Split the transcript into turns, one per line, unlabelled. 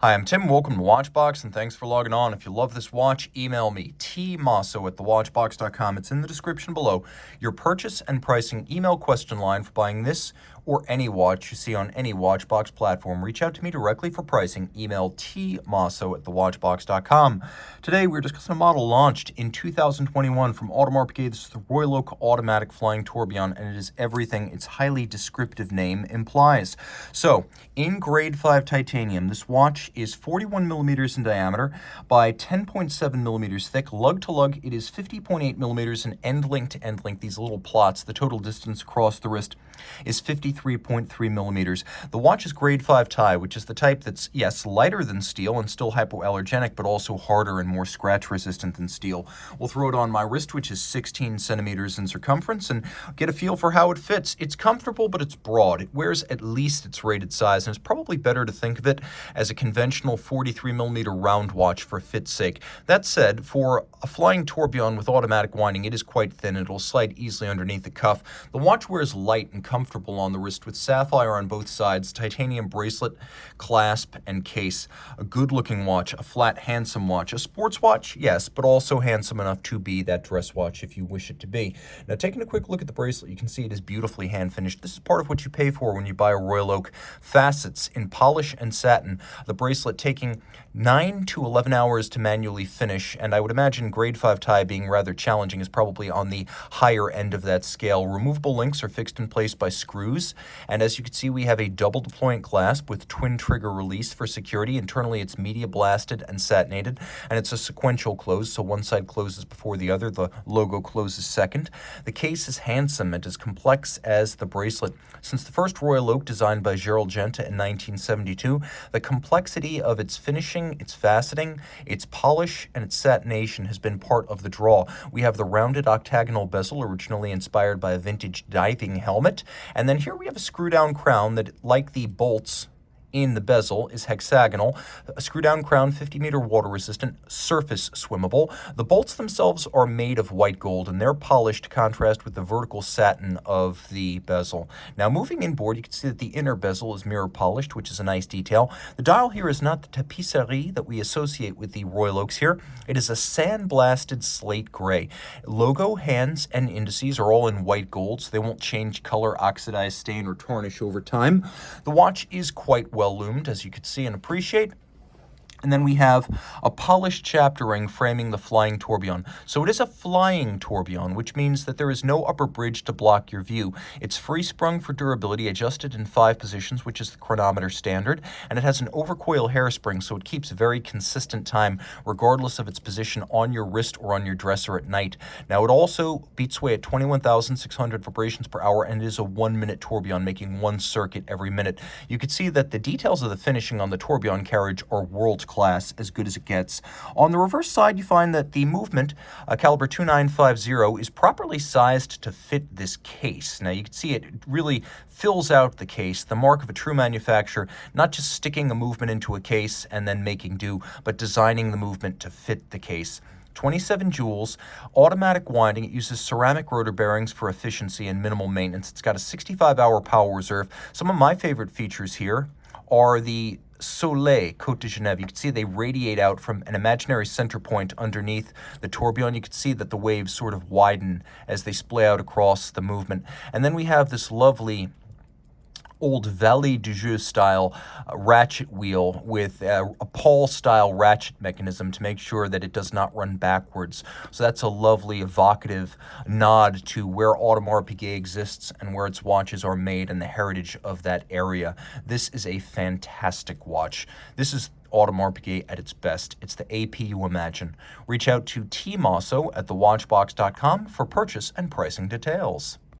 Hi, I'm Tim. Welcome to Watchbox, and thanks for logging on. If you love this watch, email me, tmosso@thewatchbox.com. It's in the description below. Your purchase and pricing email question line for buying this or any watch you see on any Watchbox platform. Reach out to me directly for pricing. Email tmosso@thewatchbox.com. Today, we're discussing a model launched in 2021 from Audemars Piguet. This is the Royal Oak Automatic Flying Tourbillon, and it is everything its highly descriptive name implies. So, in grade 5 titanium, this watch is 41 millimeters in diameter by 10.7 millimeters thick. Lug to lug, it is 50.8 millimeters, and end link to end link, these little plots, the total distance across the wrist is 53.3 millimeters. The watch is grade 5 tie, which is the type that's, yes, lighter than steel and still hypoallergenic, but also harder and more scratch resistant than steel. We'll throw it on my wrist, which is 16 centimeters in circumference, and get a feel for how it fits. It's comfortable, but it's broad. It wears at least its rated size, and it's probably better to think of it as a conventional 43 millimeter round watch for fit's sake. That said, for a flying tourbillon with automatic winding, it is quite thin. It'll slide easily underneath the cuff. The watch wears light and comfortable on the wrist with sapphire on both sides, titanium bracelet, clasp, and case. A good-looking watch, a flat, handsome watch. A sports watch? Yes, but also handsome enough to be that dress watch if you wish it to be. Now, taking a quick look at the bracelet, you can see it is beautifully hand-finished. This is part of what you pay for when you buy a Royal Oak. Facets in polish and satin. The bracelet taking 9 to 11 hours to manually finish, and I would imagine grade 5 tie being rather challenging is probably on the higher end of that scale. Removable links are fixed in place by screws, and as you can see, we have a double deployant clasp with twin trigger release for security. Internally, it's media blasted and satinated, and it's a sequential close, so one side closes before the other. The logo closes second. The case is handsome and as complex as the bracelet. Since the first Royal Oak designed by Gerald Genta in 1972, the complexity of its finishing, its faceting, its polish, and its satination has been part of the draw. We have the rounded octagonal bezel, originally inspired by a vintage diving helmet. And then here we have a screw-down crown that, like the bolts in the bezel, is hexagonal. A screw-down crown, 50-meter water-resistant, surface swimmable. The bolts themselves are made of white gold, and they're polished to contrast with the vertical satin of the bezel. Now, moving inboard, you can see that the inner bezel is mirror polished, which is a nice detail. The dial here is not the tapisserie that we associate with the Royal Oaks here. It is a sandblasted slate gray. Logo, hands, and indices are all in white gold, so they won't change color, oxidize, stain, or tarnish over time. The watch is quite well loomed, as you can see and appreciate. And then we have a polished chapter ring framing the flying tourbillon. So it is a flying tourbillon, which means that there is no upper bridge to block your view. It's free sprung for durability, adjusted in 5 positions, which is the chronometer standard, and it has an overcoil hairspring, so it keeps very consistent time, regardless of its position on your wrist or on your dresser at night. Now, it also beats away at 21,600 vibrations per hour, and it is a 1-minute tourbillon, making 1 circuit every minute. You can see that the details of the finishing on the tourbillon carriage are world class, as good as it gets. On the reverse side, you find that the movement, caliber 2950, is properly sized to fit this case. Now, you can see it really fills out the case, the mark of a true manufacturer, not just sticking a movement into a case and then making do, but designing the movement to fit the case. 27 joules, automatic winding. It uses ceramic rotor bearings for efficiency and minimal maintenance. It's got a 65-hour power reserve. Some of my favorite features here are the Soleil Côte de Genève. You can see they radiate out from an imaginary center point underneath the tourbillon. You can see that the waves sort of widen as they splay out across the movement. And then we have this lovely old Vallée du Jeu style ratchet wheel with a pawl style ratchet mechanism to make sure that it does not run backwards. So that's a lovely evocative nod to where Audemars Piguet exists and where its watches are made and the heritage of that area. This is a fantastic watch. This is Audemars Piguet at its best. It's the AP you imagine. Reach out to Tim Mosso at thewatchbox.com for purchase and pricing details.